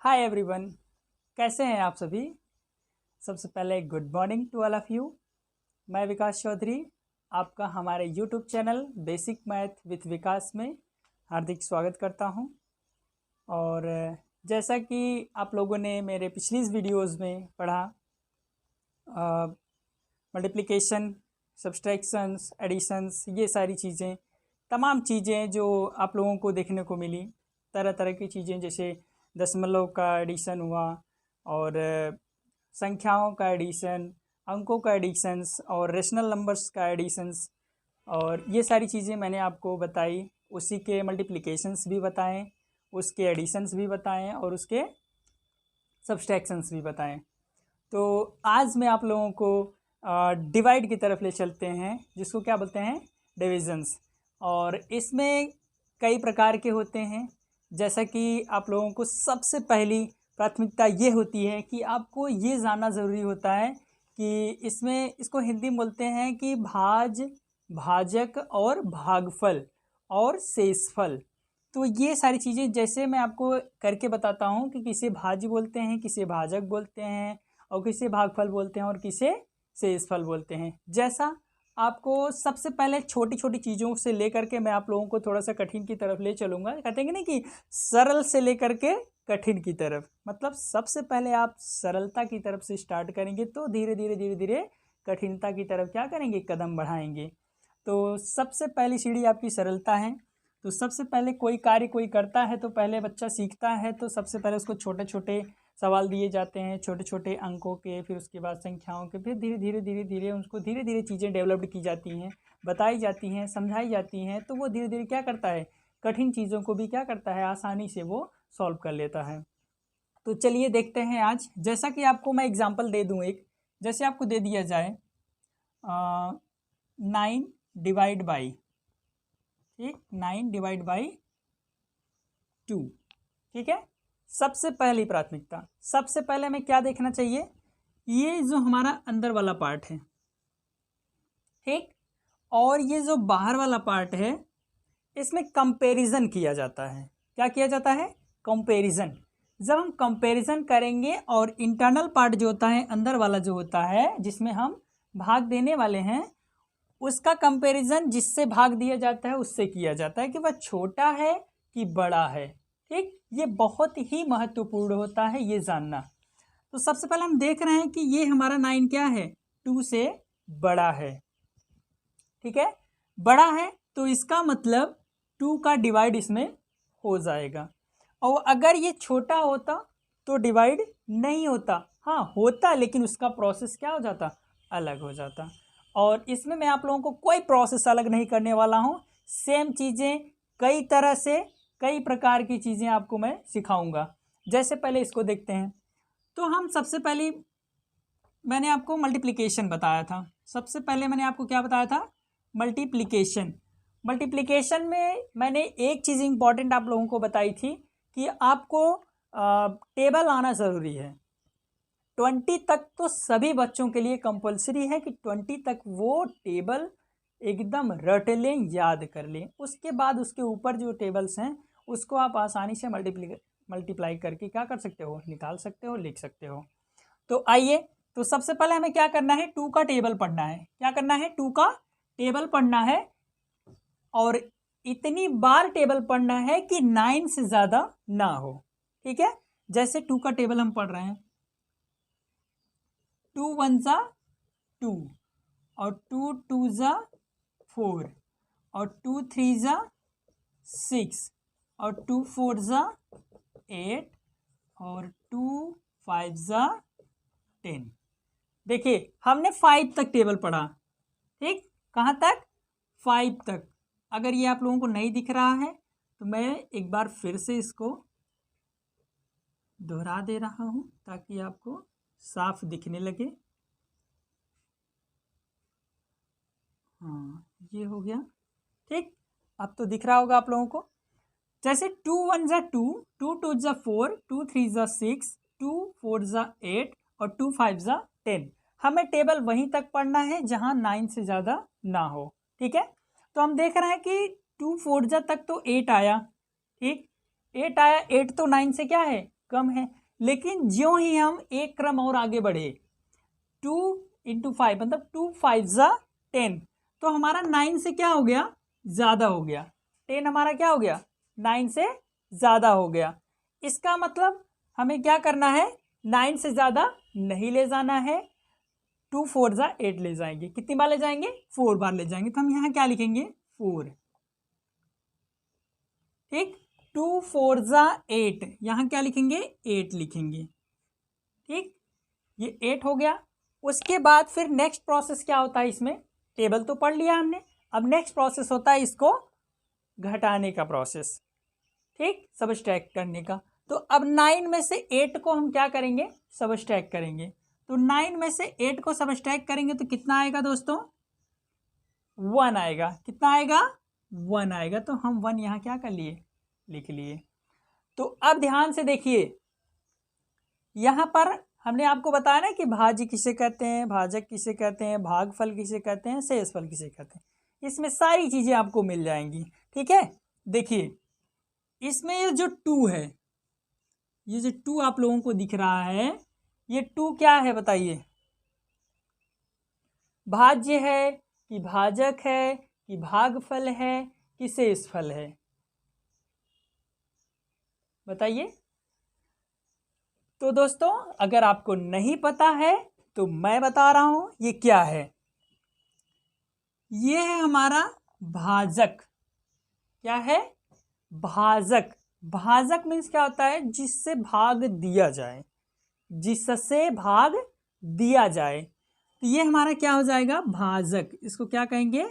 Hi everyone, कैसे हैं आप सभी। सबसे पहले good morning to all of you. मैं विकास चौधरी आपका हमारे YouTube channel basic math with Vikas में हार्दिक स्वागत करता हूं। और जैसा कि आप लोगों ने मेरे पिछली वीडियोस में पढ़ा, मल्टीप्लिकेशन, सब्सट्रैक्शंस, एडिशंस, ये सारी चीज़ें, तमाम चीज़ें जो आप लोगों को देखने को मिली, तरह तरह की चीज़ें जैसे दशमलव का एडिशन हुआ और संख्याओं का एडिशन, अंकों का एडिशंस और रेशनल नंबर्स का एडिशंस, और ये सारी चीज़ें मैंने आपको बताई। उसी के मल्टीप्लिकेशंस भी बताएं, उसके एडिशंस भी बताएं और उसके सब्सट्रैक्शंस भी बताएं। तो आज मैं आप लोगों को डिवाइड की तरफ ले चलते हैं, जिसको क्या बोलते हैं, डिविजन्स। और इसमें कई प्रकार के होते हैं। जैसा कि आप लोगों को सबसे पहली प्राथमिकता ये होती है कि आपको ये जानना ज़रूरी होता है कि इसमें, इसको हिंदी में बोलते हैं कि भाज, भाजक और भागफल और शेषफल। तो ये सारी चीज़ें जैसे मैं आपको करके बताता हूँ कि किसे भाज्य बोलते हैं, किसे भाजक बोलते हैं और किसे भागफल बोलते हैं और किसे शेषफल बोलते हैं। जैसा आपको सबसे पहले छोटी छोटी चीज़ों से लेकर के मैं आप लोगों को थोड़ा सा कठिन की तरफ ले चलूँगा। कहते हैं कि नहीं कि सरल से लेकर के कठिन की तरफ, मतलब सबसे पहले आप सरलता की तरफ से स्टार्ट करेंगे तो धीरे धीरे धीरे धीरे कठिनता की तरफ क्या करेंगे, कदम बढ़ाएंगे। तो सबसे पहली सीढ़ी आपकी सरलता है। तो सबसे पहले कोई कार्य कोई करता है तो पहले बच्चा सीखता है, तो सबसे पहले उसको छोटे छोटे सवाल दिए जाते हैं, छोटे छोटे अंकों के, फिर उसके बाद संख्याओं के, फिर धीरे धीरे धीरे धीरे उसको धीरे धीरे चीज़ें डेवलप्ड की जाती हैं, बताई जाती हैं, समझाई जाती हैं। तो वो धीरे धीरे क्या करता है, कठिन चीज़ों को भी क्या करता है, आसानी से वो सॉल्व कर लेता है। तो चलिए देखते हैं आज। जैसा कि आपको मैं एग्जाम्पल दे दूँ एक, जैसे आपको दे दिया जाए 9 डिवाइड बाई, ठीक, 9 डिवाइड बाई 2, ठीक है। सबसे पहली प्राथमिकता, सबसे पहले हमें क्या देखना चाहिए, ये जो हमारा अंदर वाला पार्ट है, ठीक, और ये जो बाहर वाला पार्ट है, इसमें कंपैरिजन किया जाता है। क्या किया जाता है, कंपैरिजन। जब हम कंपैरिजन करेंगे और इंटरनल पार्ट जो होता है, अंदर वाला जो होता है जिसमें हम भाग देने वाले हैं, उसका कंपैरिजन जिससे भाग दिया जाता है उससे किया जाता है कि वह छोटा है कि बड़ा है, ठीक। ये बहुत ही महत्वपूर्ण होता है ये जानना। तो सबसे पहले हम देख रहे हैं कि ये हमारा 9 क्या है, 2 से बड़ा है, ठीक है। बड़ा है तो इसका मतलब 2 का डिवाइड इसमें हो जाएगा। और अगर ये छोटा होता तो डिवाइड नहीं होता, हाँ होता, लेकिन उसका प्रोसेस क्या हो जाता, अलग हो जाता। और इसमें मैं आप लोगों को कोई प्रोसेस अलग नहीं करने वाला हूँ। सेम चीज़ें कई तरह से, कई प्रकार की चीज़ें आपको मैं सिखाऊंगा। जैसे पहले इसको देखते हैं। तो हम सबसे पहले, मैंने आपको मल्टीप्लिकेशन बताया था। सबसे पहले मैंने आपको क्या बताया था, मल्टीप्लिकेशन। मल्टीप्लिकेशन में मैंने एक चीज़ इंपॉर्टेंट आप लोगों को बताई थी कि आपको टेबल आना ज़रूरी है। 20 तक तो सभी बच्चों के लिए कंपलसरी है कि 20 तक वो टेबल एकदम रट लें, याद कर लें। उसके बाद उसके ऊपर जो टेबल्स हैं उसको आप आसानी से मल्टीप्लाई करके क्या कर सकते हो, निकाल सकते हो, लिख सकते हो। तो आइए, तो सबसे पहले हमें क्या करना है, 2 का टेबल पढ़ना है। क्या करना है, 2 का टेबल पढ़ना है, और इतनी बार टेबल पढ़ना है कि 9 से ज़्यादा ना हो, ठीक है। जैसे 2 का टेबल हम पढ़ रहे हैं, 2 1 जा 2 और 2 2 जा 4 और 2 3 जा 6 और 2 4 जा 8 और 2 5 जा 10। देखिए हमने 5 तक टेबल पढ़ा, ठीक, कहाँ तक, 5 तक। अगर ये आप लोगों को नहीं दिख रहा है तो मैं एक बार फिर से इसको दोहरा दे रहा हूँ ताकि आपको साफ दिखने लगे। हाँ, ये हो गया, ठीक। अब तो दिख रहा होगा आप लोगों को। जैसे 2 1 जा 2, 2 2 जा 4, 2 3 जा 6, 2 4 जा 8 और 2 5 जा 10। हमें टेबल वहीं तक पढ़ना है जहाँ 9 से ज़्यादा ना हो, ठीक है। तो हम देख रहे हैं कि 2 4 जा तक तो 8 आया, ठीक, 8 आया। 8 तो 9 से क्या है, कम है। लेकिन ज्यों ही हम एक क्रम और आगे बढ़े, 2 × 5 मतलब 2 5 ज़ा 10, तो हमारा 9 से क्या हो गया, ज़्यादा हो गया। 10 हमारा क्या हो गया, 9 से ज़्यादा हो गया। इसका मतलब हमें क्या करना है, 9 से ज़्यादा नहीं ले जाना है। 2 4 ज़ा 8 ले जाएंगे। कितनी बार ले जाएंगे, 4 बार ले जाएंगे। तो हम यहाँ क्या लिखेंगे, 4। ठीक, 2 4 ज़ा 8, यहाँ क्या लिखेंगे, 8 लिखेंगे। ठीक, ये 8 हो गया। उसके बाद फिर नेक्स्ट प्रोसेस क्या होता है, इसमें टेबल तो पढ़ लिया हमने, अब नेक्स्ट प्रोसेस होता है इसको घटाने का प्रोसेस। ठीक, सबट्रैक्ट करने का। तो अब 9 में से 8 को हम क्या करेंगे, सबट्रैक्ट करेंगे। तो 9 में से 8 को सबट्रैक्ट करेंगे तो कितना आएगा दोस्तों, 1 आएगा। कितना आएगा, 1 आएगा। तो हम 1 यहाँ क्या कर लिए, लिख लिए। तो अब ध्यान से देखिए, यहाँ पर हमने आपको बताया ना कि भाज्य किसे कहते हैं, भाजक किसे कहते हैं, भागफल किसे कहते हैं, शेषफल किसे कहते हैं। इसमें सारी चीज़ें आपको मिल जाएंगी। ठीक है, देखिए इसमें ये जो 2 है, ये जो 2 आप लोगों को दिख रहा है, ये 2 क्या है बताइए, भाज्य है कि भाजक है कि भागफल है कि शेषफल है, बताइए। तो दोस्तों अगर आपको नहीं पता है तो मैं बता रहा हूं, ये क्या है, ये है हमारा भाजक। क्या है, भाजक। भाजक मीन्स क्या होता है, जिससे भाग दिया जाए, जिससे भाग दिया जाए। तो ये हमारा क्या हो जाएगा, भाजक। इसको क्या कहेंगे,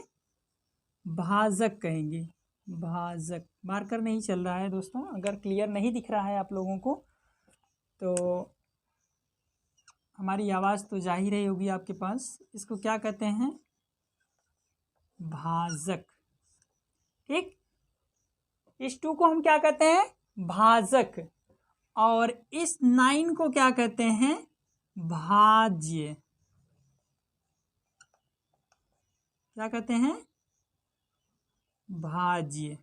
भाजक कहेंगे। भाजक, मार्कर नहीं चल रहा है दोस्तों, अगर क्लियर नहीं दिख रहा है आप लोगों को तो हमारी आवाज़ तो जा ही रही होगी आपके पास। इसको क्या कहते हैं, भाजक। ठीक, इस 2 को हम क्या कहते हैं, भाजक। और इस 9 को क्या कहते हैं, भाज्य। क्या कहते हैं, भाज्य।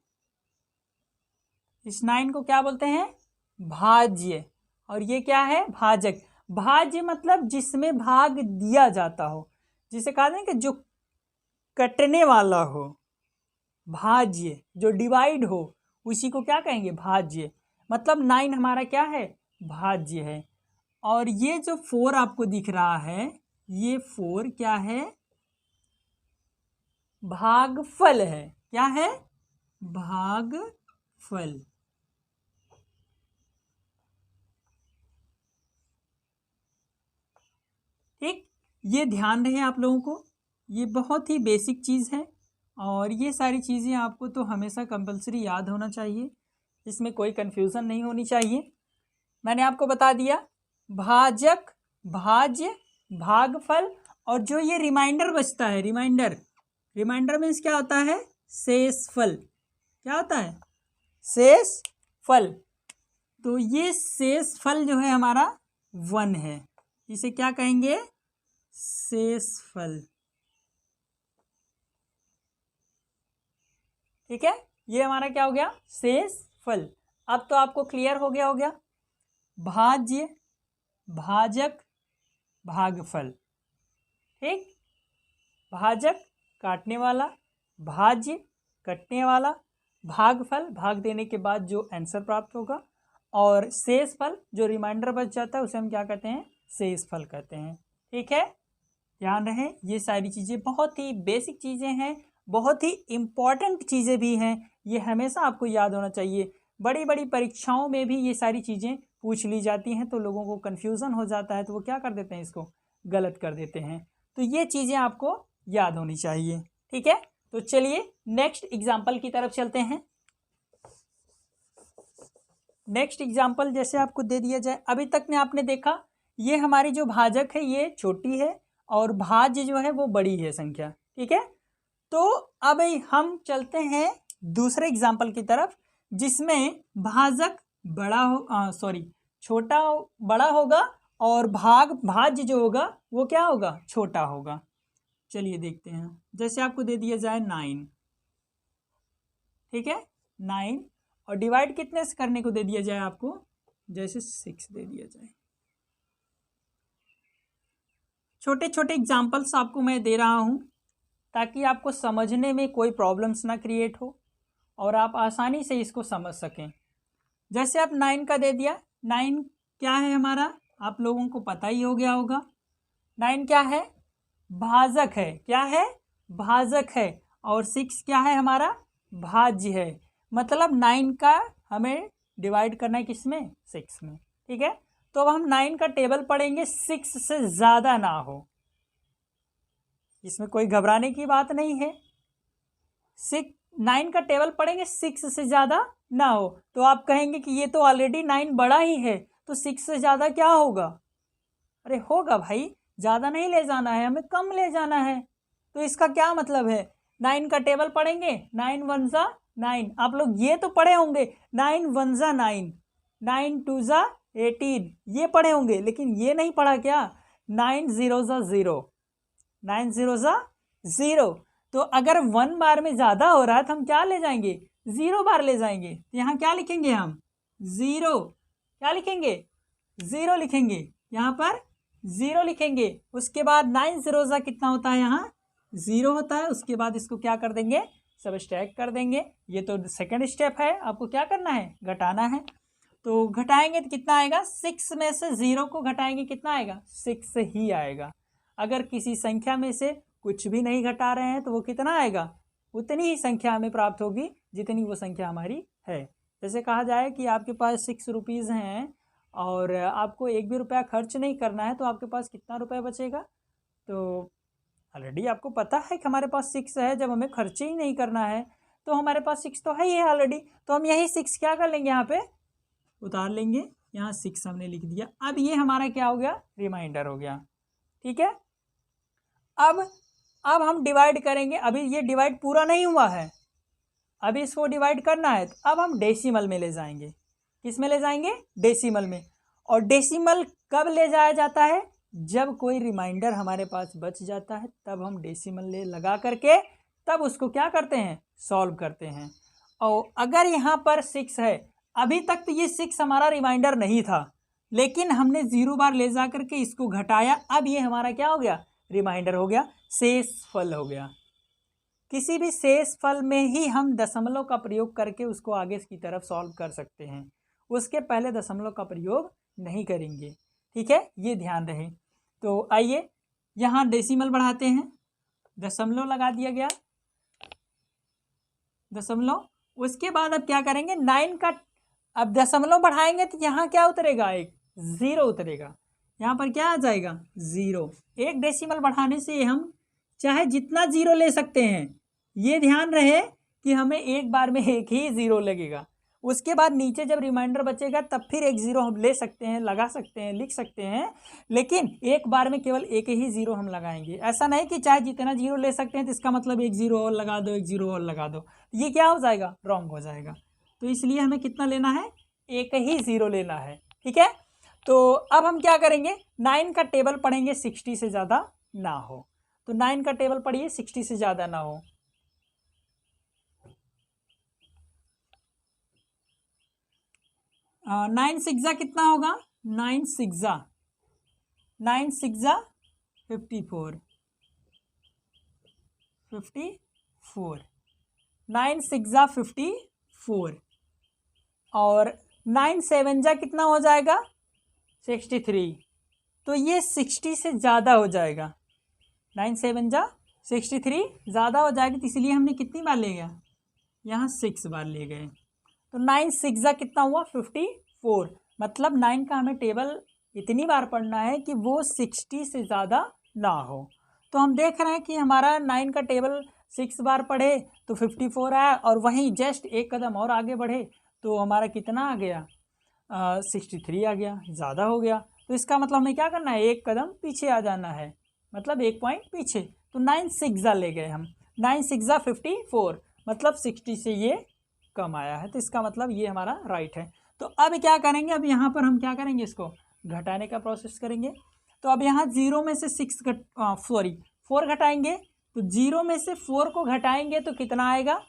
इस 9 को क्या बोलते हैं, भाज्य। और ये क्या है, भाजक। भाज्य मतलब जिसमें भाग दिया जाता हो, जिसे कहते हैं कि जो कटने वाला हो। भाज्य जो डिवाइड हो उसी को क्या कहेंगे, भाज्य। मतलब 9 हमारा क्या है, भाज्य है। और ये जो 4 आपको दिख रहा है, ये 4 क्या है, भागफल है। क्या है, भागफल। ठीक, ये ध्यान रहे आप लोगों को, ये बहुत ही बेसिक चीज़ है और ये सारी चीज़ें आपको तो हमेशा कंपलसरी याद होना चाहिए, इसमें कोई कन्फ्यूज़न नहीं होनी चाहिए। मैंने आपको बता दिया, भाजक, भाज्य, भागफल, और जो ये रिमाइंडर बचता है, रिमाइंडर, रिमाइंडर मीन्स क्या होता है, शेषफल। क्या होता है, शेषफल। तो ये शेषफल जो है हमारा 1 है, इसे क्या कहेंगे, शेषफल। ठीक है, ये हमारा क्या हो गया, शेषफल। अब तो आपको क्लियर हो गया भाज्य, भाजक, भागफल। ठीक, भाजक काटने वाला, भाज्य कटने वाला, भागफल भाग देने के बाद जो आंसर प्राप्त होगा, और शेषफल जो रिमाइंडर बच जाता है उसे हम क्या कहते हैं, शेषफल कहते हैं। ठीक है, ध्यान रहे, ये सारी चीज़ें बहुत ही बेसिक चीज़ें हैं, बहुत ही इम्पॉर्टेंट चीज़ें भी हैं, ये हमेशा आपको याद होना चाहिए। बड़ी बड़ी परीक्षाओं में भी ये सारी चीज़ें पूछ ली जाती हैं, तो लोगों को कन्फ्यूज़न हो जाता है, तो वो क्या कर देते हैं, इसको गलत कर देते हैं। तो ये चीज़ें आपको याद होनी चाहिए। ठीक है, तो चलिए नेक्स्ट एग्जाम्पल की तरफ चलते हैं। नेक्स्ट एग्जाम्पल जैसे आपको दे दिया जाए, अभी तक में आपने देखा ये हमारी जो भाजक है ये छोटी है और भाज्य जो है वो बड़ी है संख्या। ठीक है, तो अब हम चलते हैं दूसरे एग्जाम्पल की तरफ, जिसमें भाजक बड़ा हो, छोटा बड़ा होगा और भाज्य जो होगा वो क्या होगा, छोटा होगा। चलिए देखते हैं, जैसे आपको दे दिया जाए 9। ठीक है, 9, और डिवाइड कितने से करने को दे दिया जाए आपको, जैसे 6 दे दिया जाए। छोटे छोटे एग्जाम्पल्स आपको मैं दे रहा हूँ ताकि आपको समझने में कोई प्रॉब्लम्स ना क्रिएट हो और आप आसानी से इसको समझ सकें। जैसे आप 9 का दे दिया, 9 क्या है हमारा, आप लोगों को पता ही हो गया होगा। 9 क्या है, भाजक है। क्या है, भाजक है। और 6 क्या है हमारा, भाज्य है। मतलब 9 का हमें डिवाइड करना है किसमें, 6 में। ठीक है, तो अब हम 9 का टेबल पढ़ेंगे, 6 से ज़्यादा ना हो, इसमें कोई घबराने की बात नहीं है। 9 का टेबल पढ़ेंगे, 6 से ज़्यादा ना हो। तो आप कहेंगे कि ये तो ऑलरेडी 9 बड़ा ही है, तो 6 से ज़्यादा क्या होगा, अरे होगा भाई, ज़्यादा नहीं ले जाना है, हमें कम ले जाना है। तो इसका क्या मतलब है, 9 का टेबल पढ़ेंगे, 9 1 ज़ा 9, आप लोग ये तो पढ़े होंगे, 9 1 ज़ा 9, 9 2 ज़ा 18, ये पढ़े होंगे, लेकिन ये नहीं पढ़ा क्या, 9 0 ज़ा 0, 9 0 ज़ा 0। तो अगर 1 बार में ज़्यादा हो रहा है तो हम क्या ले जाएंगे, 0 बार ले जाएंगे। तो यहाँ क्या लिखेंगे हम, 0, क्या लिखेंगे, 0 लिखेंगे, यहाँ पर 0 लिखेंगे। उसके बाद 9 0 ज़ा कितना होता है, यहाँ 0 होता है। उसके बाद इसको क्या कर देंगे, सब स्टैक कर देंगे। ये तो सेकंड स्टेप है, आपको क्या करना है, घटाना है। तो घटाएंगे तो कितना आएगा, 6 में से 0 को घटाएंगे कितना आएगा, 6 ही आएगा। अगर किसी संख्या में से कुछ भी नहीं घटा रहे हैं तो वो कितना आएगा, उतनी ही संख्या हमें प्राप्त होगी जितनी वो संख्या हमारी है। जैसे कहा जाए कि आपके पास 6 रुपीज़ हैं और आपको 1 भी रुपया खर्च नहीं करना है, तो आपके पास कितना रुपया बचेगा। तो ऑलरेडी आपको पता है कि हमारे पास 6 है, जब हमें खर्च ही नहीं करना है तो हमारे पास 6 तो है ही है ऑलरेडी। तो हम यही 6 क्या कर लेंगे, यहाँ पे उतार लेंगे। यहाँ 6 हमने लिख दिया। अब ये हमारा क्या हो गया, रिमाइंडर हो गया। ठीक है, अब हम डिवाइड करेंगे। अभी ये डिवाइड पूरा नहीं हुआ है, अभी इसको डिवाइड करना है। तो अब हम डेसिमल में ले जाएंगे। किस में ले जाएंगे, डेसिमल में। और डेसिमल कब ले जाया जाता है, जब कोई रिमाइंडर हमारे पास बच जाता है, तब हम डेसिमल ले लगा करके तब उसको क्या करते हैं, सॉल्व करते हैं। और अगर यहाँ पर 6 है, अभी तक तो ये 6 हमारा रिमाइंडर नहीं था, लेकिन हमने 0 बार ले जा करके इसको घटाया, अब ये हमारा क्या हो गया, रिमाइंडर हो गया, शेष फल हो गया। किसी भी शेष फल में ही हम दशमलव का प्रयोग करके उसको आगे की तरफ सॉल्व कर सकते हैं, उसके पहले दशमलव का प्रयोग नहीं करेंगे। ठीक है, ये ध्यान रहे। तो आइए यहाँ डेसिमल बढ़ाते हैं, दशमलव लगा दिया गया, दशमलव। उसके बाद अब क्या करेंगे, 9 का अब दशमलव बढ़ाएंगे तो यहाँ क्या उतरेगा, एक 0 उतरेगा। यहाँ पर क्या आ जाएगा, 0। एक डेसिमल बढ़ाने से हम चाहे जितना 0 ले सकते हैं, ये ध्यान रहे कि हमें एक बार में एक ही 0 लगेगा। उसके बाद नीचे जब रिमाइंडर बचेगा तब फिर एक 0 हम ले सकते हैं, लगा सकते हैं, लिख सकते हैं, लेकिन एक बार में केवल एक ही 0 हम लगाएंगे। ऐसा नहीं कि चाहे जितना 0 ले सकते हैं तो इसका मतलब एक 0 और लगा दो, एक 0 और लगा दो, ये क्या हो जाएगा, रॉन्ग हो जाएगा। तो इसलिए हमें कितना लेना है, एक ही 0 लेना है। ठीक है, तो अब हम क्या करेंगे, 9 का टेबल पढ़ेंगे, 60 से ज़्यादा ना हो। तो 9 का टेबल पढ़िए, 60 से ज़्यादा ना हो। 9 6 ज़ा कितना होगा, 9 6 ज़ा 54, 9 6 ज़ा 54। और 9 7 ज़ा कितना हो जाएगा, 63। तो ये 60 से ज़्यादा हो जाएगा, 9 7 ज़ा 63 ज़्यादा हो जाएगी। तो इसलिए हमने कितनी बार ले गया, यहाँ 6 बार ले गए। तो 9 6 ज़ा कितना हुआ, 54। मतलब 9 का हमें टेबल इतनी बार पढ़ना है कि वो 60 से ज़्यादा ना हो। तो हम देख रहे हैं कि हमारा 9 का टेबल 6 बार पढ़े तो 54 आया, और वहीं जस्ट एक कदम और आगे बढ़े तो हमारा कितना आ गया, 63 आ गया, ज़्यादा हो गया। तो इसका मतलब हमें क्या करना है, एक कदम पीछे आ जाना है, मतलब एक पॉइंट पीछे। तो 9 6 ज़ा ले गए हम, 9 6 ज़ा 54, मतलब 60 से ये कम आया है। तो इसका मतलब ये हमारा राइट है। तो अब क्या करेंगे, अब यहाँ पर हम क्या करेंगे, इसको घटाने का प्रोसेस करेंगे। तो अब यहाँ 0 में से 4 घटाएंगे। तो 0 में से 4 को घटाएंगे तो कितना आएगा,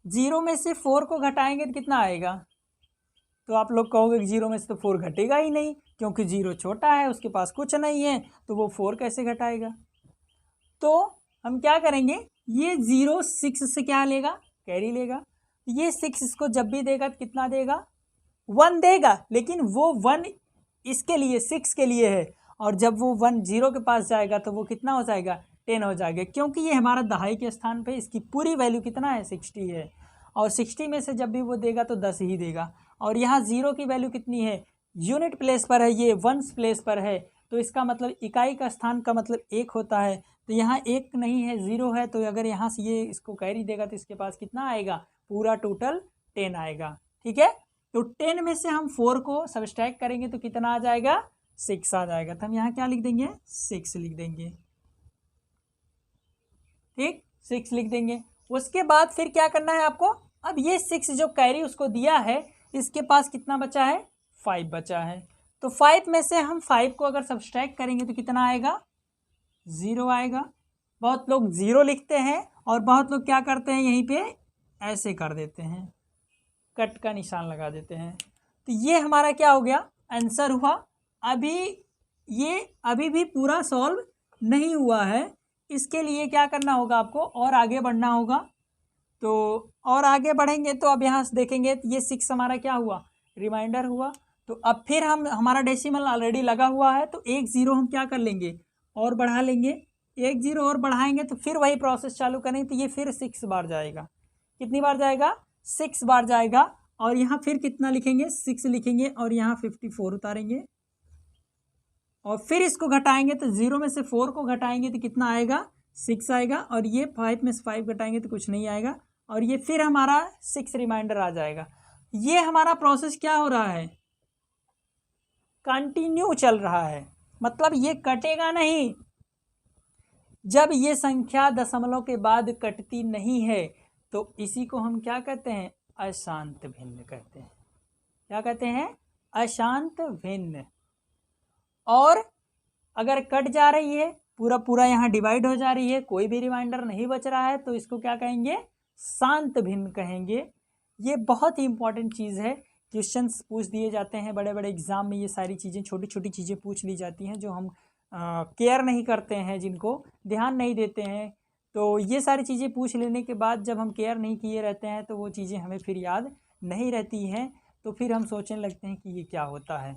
0 में से 4 को घटाएंगे तो कितना आएगा, तो आप लोग कहोगे कि 0 में से तो 4 घटेगा ही नहीं, क्योंकि 0 छोटा है, उसके पास कुछ नहीं है, तो वो 4 कैसे घटाएगा। तो हम क्या करेंगे, ये 0 6 से क्या लेगा, कैरी लेगा। ये 6 इसको जब भी देगा तो कितना देगा, 1 देगा, लेकिन वो 1 इसके लिए 6 के लिए है, और जब वो 1 0 के पास जाएगा तो वो कितना हो जाएगा, 10 हो जाएगा, क्योंकि ये हमारा दहाई के स्थान पे इसकी पूरी वैल्यू कितना है, 60 है, और 60 में से जब भी वो देगा तो 10 ही देगा। और यहाँ 0 की वैल्यू कितनी है, यूनिट प्लेस पर है, ये वंस प्लेस पर है, तो इसका मतलब इकाई का स्थान का मतलब 1 होता है, तो यहाँ 1 नहीं है, 0 है, तो अगर यहाँ से ये इसको कैरी देगा तो इसके पास कितना आएगा, पूरा टोटल 10 आएगा। ठीक है, तो 10 में से हम 4 को सब्सट्रैक्ट करेंगे तो कितना आ जाएगा, 6 आ जाएगा, तो हम यहाँ क्या लिख देंगे, 6 लिख देंगे। ठीक, 6 लिख देंगे। उसके बाद फिर क्या करना है आपको, अब ये 6 जो कैरी उसको दिया है, इसके पास कितना बचा है, 5 बचा है, तो 5 में से हम 5 को अगर सब्सट्रैक्ट करेंगे तो कितना आएगा, 0 आएगा। बहुत लोग 0 लिखते हैं और बहुत लोग क्या करते हैं, यहीं पे ऐसे कर देते हैं, कट का निशान लगा देते हैं। तो ये हमारा क्या हो गया, आंसर हुआ। अभी ये अभी भी पूरा सॉल्व नहीं हुआ है, इसके लिए क्या करना होगा आपको, और आगे बढ़ना होगा। तो और आगे बढ़ेंगे तो अब यहाँ से देखेंगे तो ये 6 हमारा क्या हुआ, रिमाइंडर हुआ। तो अब फिर हम हमारा डेसिमल ऑलरेडी लगा हुआ है, तो 1 0 हम क्या कर लेंगे, और बढ़ा लेंगे, 1 0 और बढ़ाएंगे तो फिर वही प्रोसेस चालू करेंगे, तो ये फिर 6 बार जाएगा। कितनी बार जाएगा, 6 बार जाएगा। और यहाँ फिर कितना लिखेंगे, 6 लिखेंगे, और यहाँ 54 उतारेंगे, और फिर इसको घटाएंगे तो 0 में से 4 को घटाएंगे तो कितना आएगा, 6 आएगा, और ये 5 में से 5 घटाएंगे तो कुछ नहीं आएगा, और ये फिर हमारा 6 रिमाइंडर आ जाएगा। ये हमारा प्रोसेस क्या हो रहा है, कंटिन्यू चल रहा है, मतलब ये कटेगा नहीं। जब ये संख्या दशमलव के बाद कटती नहीं है तो इसी को हम क्या कहते हैं, अशांत भिन्न कहते हैं। क्या कहते हैं, अशांत भिन्न। और अगर कट जा रही है, पूरा पूरा यहाँ डिवाइड हो जा रही है, कोई भी रिमाइंडर नहीं बच रहा है, तो इसको क्या कहेंगे, शांत भिन्न कहेंगे। ये बहुत ही इंपॉर्टेंट चीज़ है, क्वेश्चंस पूछ दिए जाते हैं बड़े बड़े एग्जाम में, ये सारी चीज़ें, छोटी छोटी चीज़ें पूछ ली जाती हैं जो हम केयर नहीं करते हैं, जिनको ध्यान नहीं देते हैं। तो ये सारी चीज़ें पूछ लेने के बाद जब हम केयर नहीं किए रहते हैं तो वो चीज़ें हमें फिर याद नहीं रहती हैं, तो फिर हम सोचने लगते हैं कि ये क्या होता है।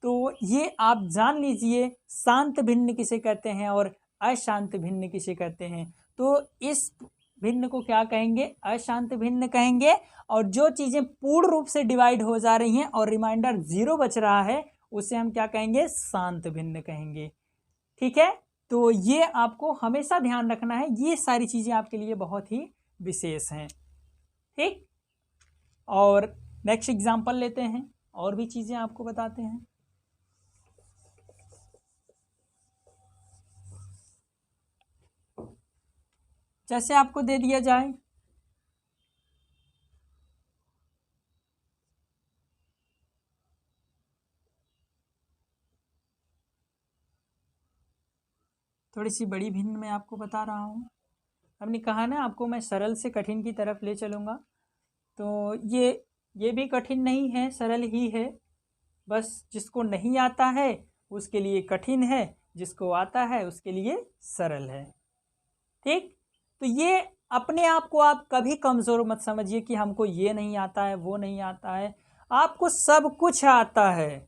तो ये आप जान लीजिए, शांत भिन्न किसे कहते हैं और अशांत भिन्न किसे कहते हैं। तो इस भिन्न को क्या कहेंगे, अशांत भिन्न कहेंगे। और जो चीज़ें पूर्ण रूप से डिवाइड हो जा रही हैं और रिमाइंडर 0 बच रहा है, उसे हम क्या कहेंगे, शांत भिन्न कहेंगे। ठीक है, तो ये आपको हमेशा ध्यान रखना है, ये सारी चीज़ें आपके लिए बहुत ही विशेष हैं। ठीक, और नेक्स्ट एग्जाम्पल लेते हैं, और भी चीज़ें आपको बताते हैं। जैसे आपको दे दिया जाए थोड़ी सी बड़ी भिन्न मैं आपको बता रहा हूँ। हमने कहा ना आपको मैं सरल से कठिन की तरफ ले चलूँगा, तो ये भी कठिन नहीं है, सरल ही है। बस जिसको नहीं आता है उसके लिए कठिन है, जिसको आता है उसके लिए सरल है। ठीक, तो ये अपने आप को आप कभी कमज़ोर मत समझिए कि हमको ये नहीं आता है, वो नहीं आता है। आपको सब कुछ आता है,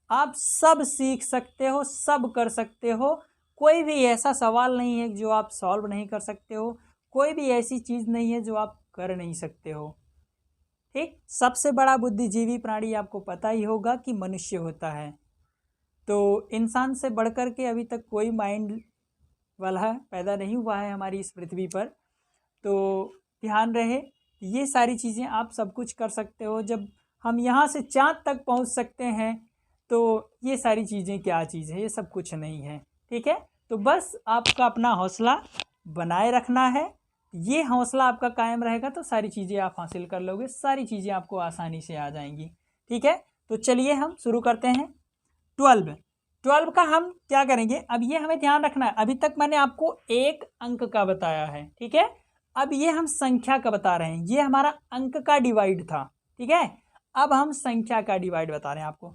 आप सब सीख सकते हो, सब कर सकते हो। कोई भी ऐसा सवाल नहीं है जो आप सॉल्व नहीं कर सकते हो, कोई भी ऐसी चीज़ नहीं है जो आप कर नहीं सकते हो। ठीक, सबसे बड़ा बुद्धिजीवी प्राणी आपको पता ही होगा कि मनुष्य होता है। तो इंसान से बढ़कर के अभी तक कोई माइंड वाला पैदा नहीं हुआ है हमारी इस पृथ्वी पर। तो ध्यान रहे, ये सारी चीज़ें आप सब कुछ कर सकते हो। जब हम यहाँ से चाँद तक पहुँच सकते हैं तो ये सारी चीज़ें क्या चीज़ है, ये सब कुछ नहीं है। ठीक है, तो बस आपका अपना हौसला बनाए रखना है। ये हौसला आपका कायम रहेगा तो सारी चीज़ें आप हासिल कर लोगे, सारी चीज़ें आपको आसानी से आ जाएंगी। ठीक है, तो चलिए हम शुरू करते हैं। 12 का हम क्या करेंगे, अब ये हमें ध्यान रखना है, अभी तक मैंने आपको एक अंक का बताया है। ठीक है, अब ये हम संख्या का बता रहे हैं, ये हमारा अंक का डिवाइड था। ठीक है, अब हम संख्या का डिवाइड बता रहे हैं आपको।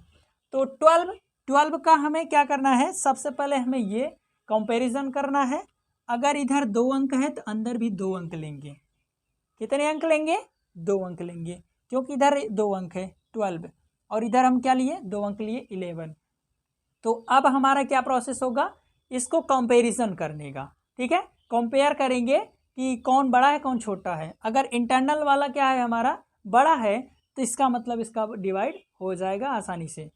तो 12 का हमें क्या करना है, सबसे पहले हमें ये कंपैरिजन करना है। अगर इधर 2 अंक है तो अंदर भी 2 अंक लेंगे। कितने अंक लेंगे, 2 अंक लेंगे, क्योंकि इधर 2 अंक है 12 और इधर हम क्या लिए, 2 अंक लिए 11। तो अब हमारा क्या प्रोसेस होगा, इसको कंपैरिजन करने का। ठीक है, कंपेयर करेंगे कि कौन बड़ा है कौन छोटा है। अगर इंटरनल वाला क्या है हमारा बड़ा है तो इसका मतलब इसका डिवाइड हो जाएगा आसानी से,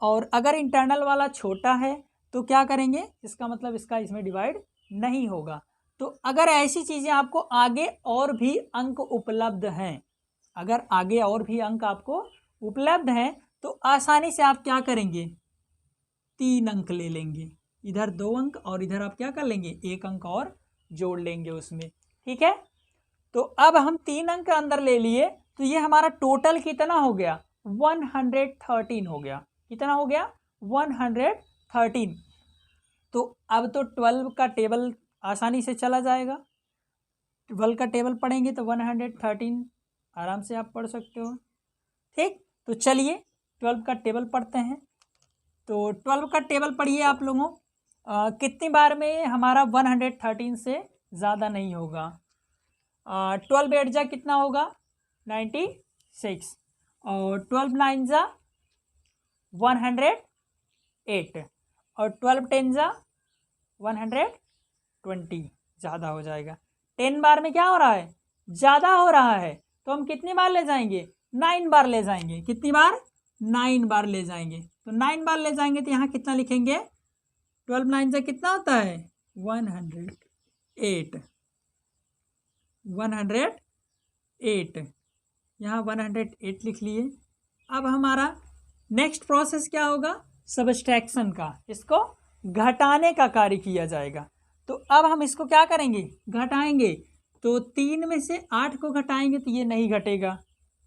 और अगर इंटरनल वाला छोटा है तो क्या करेंगे, इसका मतलब इसका इसमें डिवाइड नहीं होगा। तो अगर ऐसी चीज़ें आपको आगे और भी अंक उपलब्ध हैं, अगर आगे और भी अंक आपको उपलब्ध हैं तो आसानी से आप क्या करेंगे, 3 अंक ले लेंगे। इधर 2 अंक और इधर आप क्या कर लेंगे, 1 अंक और जोड़ लेंगे उसमें। ठीक है, तो अब हम 3 अंक अंदर ले लिए तो ये हमारा टोटल कितना हो गया, 113 हो गया। कितना हो गया, 113। तो अब तो 12 का टेबल आसानी से चला जाएगा। 12 का टेबल पढ़ेंगे तो 113 आराम से आप पढ़ सकते हो। ठीक, तो चलिए 12 का टेबल पढ़ते हैं। तो 12 का टेबल पढ़िए आप लोगों। कितनी बार में हमारा 113 से ज़्यादा नहीं होगा। 12 8 जा कितना होगा, 96, और 12 9 जा 108, और 12 10 जा 120, ज़्यादा हो जाएगा। 10 बार में क्या हो रहा है, ज़्यादा हो रहा है, तो हम कितनी बार ले जाएंगे, 9 बार ले जाएंगे। कितनी बार, 9 बार ले जाएंगे। तो 9 बार ले जाएंगे तो यहाँ कितना लिखेंगे, 12 9 से कितना होता है, 108, 108, यहाँ 108 लिख लिए। अब हमारा नेक्स्ट प्रोसेस क्या होगा, सबट्रैक्शन का, इसको घटाने का कार्य किया जाएगा। तो अब हम इसको क्या करेंगे, घटाएंगे। तो 3 में से 8 को घटाएंगे तो ये नहीं घटेगा,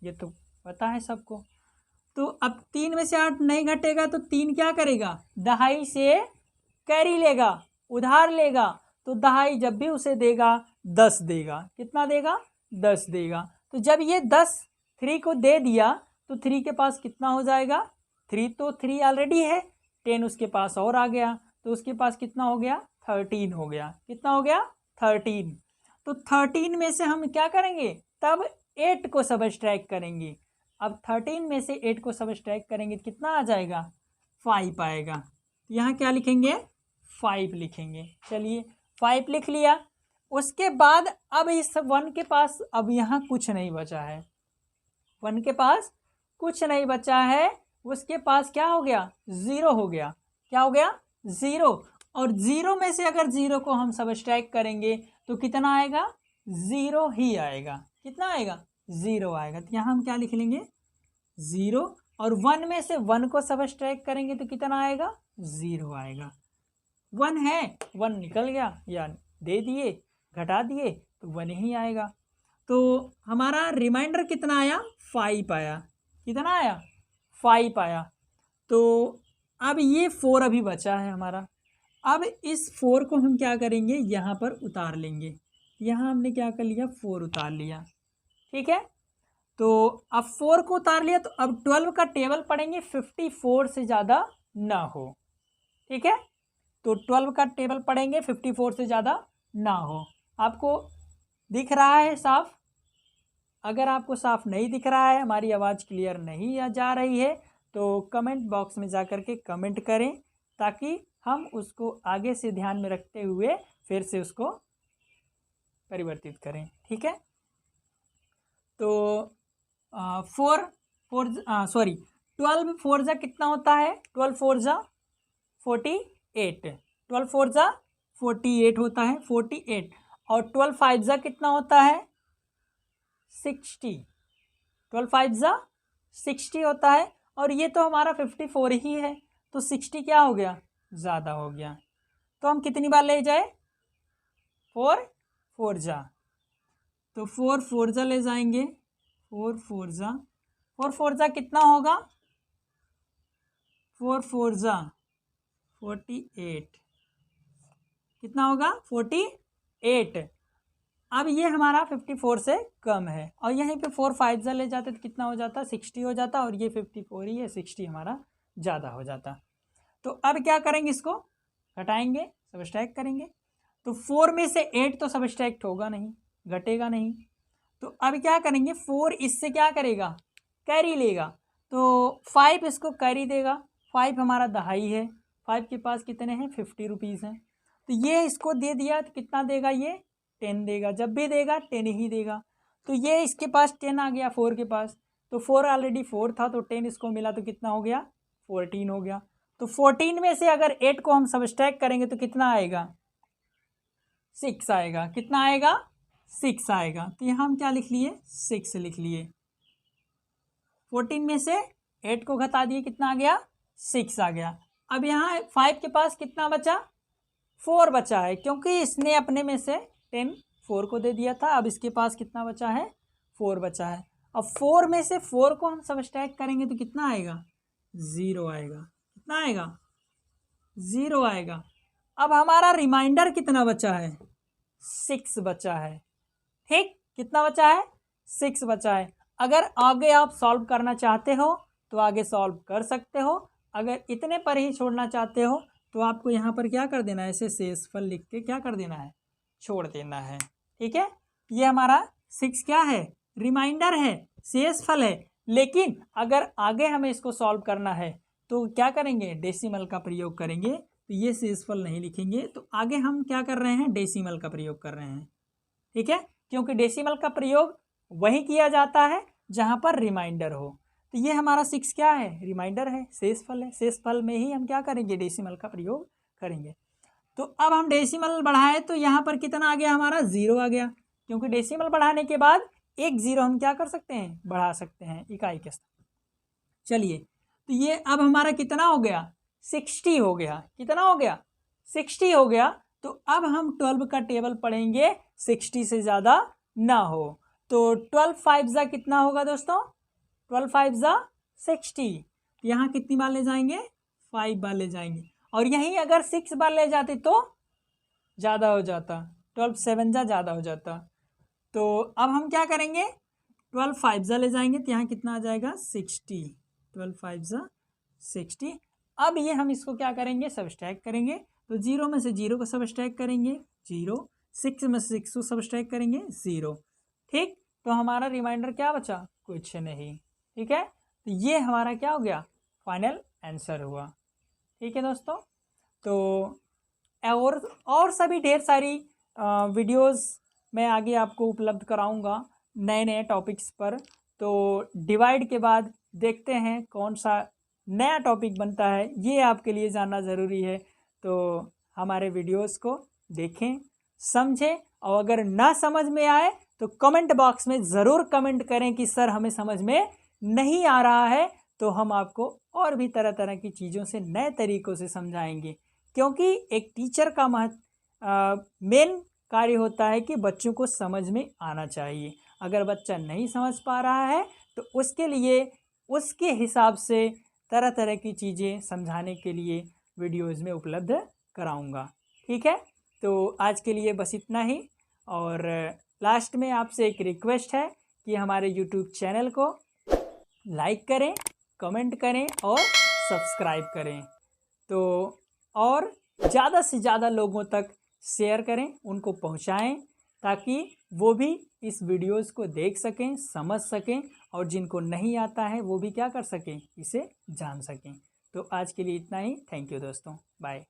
ये तो पता है सबको। तो अब 3 में से 8 नहीं घटेगा तो 3 क्या करेगा, दहाई से कैरी लेगा, उधार लेगा। तो दहाई जब भी उसे देगा 10 देगा। कितना देगा, 10 देगा। तो जब ये 10 3 को दे दिया तो 3 के पास कितना हो जाएगा, 3 तो 3 ऑलरेडी है, 10 उसके पास और आ गया तो उसके पास कितना हो गया, 13 हो गया। कितना हो गया, 13। तो 13 में से हम क्या करेंगे, तब 8 को सबट्रैक्ट करेंगे। अब 13 में से 8 को सबट्रैक्ट करेंगे तो कितना आ जाएगा, 5 आएगा। यहाँ क्या लिखेंगे, 5 लिखेंगे। चलिए 5 लिख लिया। उसके बाद अब इस 1 के पास अब यहाँ कुछ नहीं बचा है, 1 के पास कुछ नहीं बचा है, उसके पास क्या हो गया, 0 हो गया। क्या हो गया, 0। और 0 में से अगर 0 को हम सबट्रैक्ट करेंगे तो कितना आएगा, 0 ही आएगा। कितना आएगा, 0 आएगा। तो यहाँ हम क्या लिख लेंगे, 0। और 1 में से 1 को सबट्रैक्ट करेंगे तो कितना आएगा, 0 आएगा। 1 है, 1 निकल गया या दे दिए, घटा दिए तो 1 ही आएगा। तो हमारा रिमाइंडर कितना आया, 5 आया। कितना आया, 5 आया। तो अब ये 4 अभी बचा है हमारा। अब इस 4 को हम क्या करेंगे, यहाँ पर उतार लेंगे। यहाँ हमने क्या कर लिया, 4 उतार लिया। ठीक है, तो अब 4 को उतार लिया तो अब 12 का टेबल पढ़ेंगे 54 से ज़्यादा ना हो। ठीक है, तो 12 का टेबल पढ़ेंगे 54 से ज़्यादा ना हो। आपको दिख रहा है साफ? अगर आपको साफ नहीं दिख रहा है, हमारी आवाज़ क्लियर नहीं जा रही है, तो कमेंट बॉक्स में जा कर के कमेंट करें, ताकि हम उसको आगे से ध्यान में रखते हुए फिर से उसको परिवर्तित करें। ठीक है, तो 12 4 जा कितना होता है, 12 4 जा 48, 12 4 जा 48 होता है, 48। और 12 5 जा कितना होता है, 60, 12 5 जा 60 होता है। और ये तो हमारा 54 ही है, तो 60 क्या हो गया, ज़्यादा हो गया। तो हम कितनी बार ले जाए, 4 4 जा, तो 4 4 जा ले जाएंगे, 4 4 जा कितना होगा, 4 4 जा 48, कितना होगा, 48। अब ये हमारा 54 से कम है और यहीं पे 4 5 ले जाते तो कितना हो जाता, 60 हो जाता, और ये 54 ही है, 60 हमारा ज़्यादा हो जाता। तो अब क्या करेंगे, इसको घटाएंगे, सबट्रैक्ट करेंगे। तो 4 में से 8 तो सबट्रैक्ट होगा नहीं, घटेगा नहीं। तो अब क्या करेंगे, 4 इससे क्या करेगा, कैरी लेगा, तो 5 इसको कैरी देगा। 5 हमारा दहाई है, 5 के पास कितने हैं, 50 रुपीज़ हैं। तो ये इसको दे दिया तो कितना देगा, ये 10 देगा, जब भी देगा 10 ही देगा। तो ये इसके पास 10 आ गया 4 के पास, तो 4 ऑलरेडी 4 था, तो 10 इसको मिला तो कितना हो गया, 14 हो गया। तो 14 में से अगर 8 को हम सबट्रैक्ट करेंगे तो कितना आएगा, 6 आएगा। कितना आएगा, 6 आएगा। तो यहाँ हम क्या लिख लिए, 6 लिख लिए। 14 में से 8 को घटा दिए, कितना आ गया, 6 आ गया। अब यहाँ 5 के पास कितना बचा, 4 बचा है, क्योंकि इसने अपने में से 10 4 को दे दिया था। अब इसके पास कितना बचा है, 4 बचा है। अब 4 में से 4 को हम सबट्रैक्ट करेंगे तो कितना आएगा, 0 आएगा। कितना आएगा, 0 आएगा। अब हमारा रिमाइंडर कितना बचा है, 6 बचा है। ठीक, कितना बचा है, 6 बचा है। अगर आगे आप सॉल्व करना चाहते हो तो आगे सॉल्व कर सकते हो, अगर इतने पर ही छोड़ना चाहते हो तो आपको यहाँ पर क्या कर देना है, ऐसे शेषफल लिख के क्या कर देना है, छोड़ देना है। ठीक है, ये हमारा 6 क्या है, रिमाइंडर है, शेषफल है। लेकिन अगर आगे हमें इसको सॉल्व करना है तो क्या करेंगे, डेसिमल का प्रयोग करेंगे। तो ये शेषफल नहीं लिखेंगे, तो आगे हम क्या कर रहे हैं, डेसिमल का प्रयोग कर रहे हैं। ठीक है, क्योंकि डेसिमल का प्रयोग वही किया जाता है जहाँ पर रिमाइंडर हो। तो ये हमारा 6 क्या है, रिमाइंडर है, शेषफल है। शेषफल में ही हम क्या करेंगे, डेसिमल का प्रयोग करेंगे। तो अब हम डेसिमल बढ़ाएं तो यहाँ पर कितना आ गया, हमारा 0 आ गया, क्योंकि डेसिमल बढ़ाने के बाद एक 0 हम क्या कर सकते हैं, बढ़ा सकते हैं इकाई के साथ। चलिए, तो ये अब हमारा कितना हो गया, 60 हो गया। कितना हो गया, 60 हो गया। तो अब हम 12 का टेबल पढ़ेंगे, 60 से ज़्यादा ना हो। तो 12 5 जा कितना होगा दोस्तों, 12 5 जा 60। यहाँ कितनी बार ले जाएंगे, 5 बार ले जाएंगे, और यहीं अगर 6 बार ले जाते तो ज़्यादा हो जाता, 12 7 जा ज़्यादा हो जाता। तो अब हम क्या करेंगे, 12 5 जा ले जाएंगे तो यहाँ कितना आ जाएगा, 60। 12 5 जा 60। अब ये हम इसको क्या करेंगे, सबट्रैक्ट करेंगे। तो 0 में से 0 को सबट्रैक्ट करेंगे, 0। 6 में से 6 को सबट्रैक्ट करेंगे, 0। ठीक, तो हमारा रिमाइंडर क्या बचा, कुछ नहीं। ठीक है, तो ये हमारा क्या हो गया, फाइनल आंसर हुआ। ठीक है दोस्तों, तो और सभी ढेर सारी वीडियोस मैं आगे आपको उपलब्ध कराऊंगा नए नए टॉपिक्स पर। तो डिवाइड के बाद देखते हैं कौन सा नया टॉपिक बनता है, ये आपके लिए जानना ज़रूरी है। तो हमारे वीडियोस को देखें, समझें, और अगर ना समझ में आए तो कमेंट बॉक्स में ज़रूर कमेंट करें कि सर हमें समझ में नहीं आ रहा है, तो हम आपको और भी तरह तरह की चीज़ों से नए तरीक़ों से समझाएंगे। क्योंकि एक टीचर का मेन कार्य होता है कि बच्चों को समझ में आना चाहिए। अगर बच्चा नहीं समझ पा रहा है तो उसके लिए उसके हिसाब से तरह तरह की चीज़ें समझाने के लिए वीडियोज़ में उपलब्ध कराऊंगा। ठीक है, तो आज के लिए बस इतना ही। और लास्ट में आपसे एक रिक्वेस्ट है कि हमारे यूट्यूब चैनल को लाइक करें, कमेंट करें और सब्सक्राइब करें। तो और ज़्यादा से ज़्यादा लोगों तक शेयर करें, उनको पहुंचाएं, ताकि वो भी इस वीडियोस को देख सकें, समझ सकें, और जिनको नहीं आता है वो भी क्या कर सकें, इसे जान सकें। तो आज के लिए इतना ही। थैंक यू दोस्तों, बाय।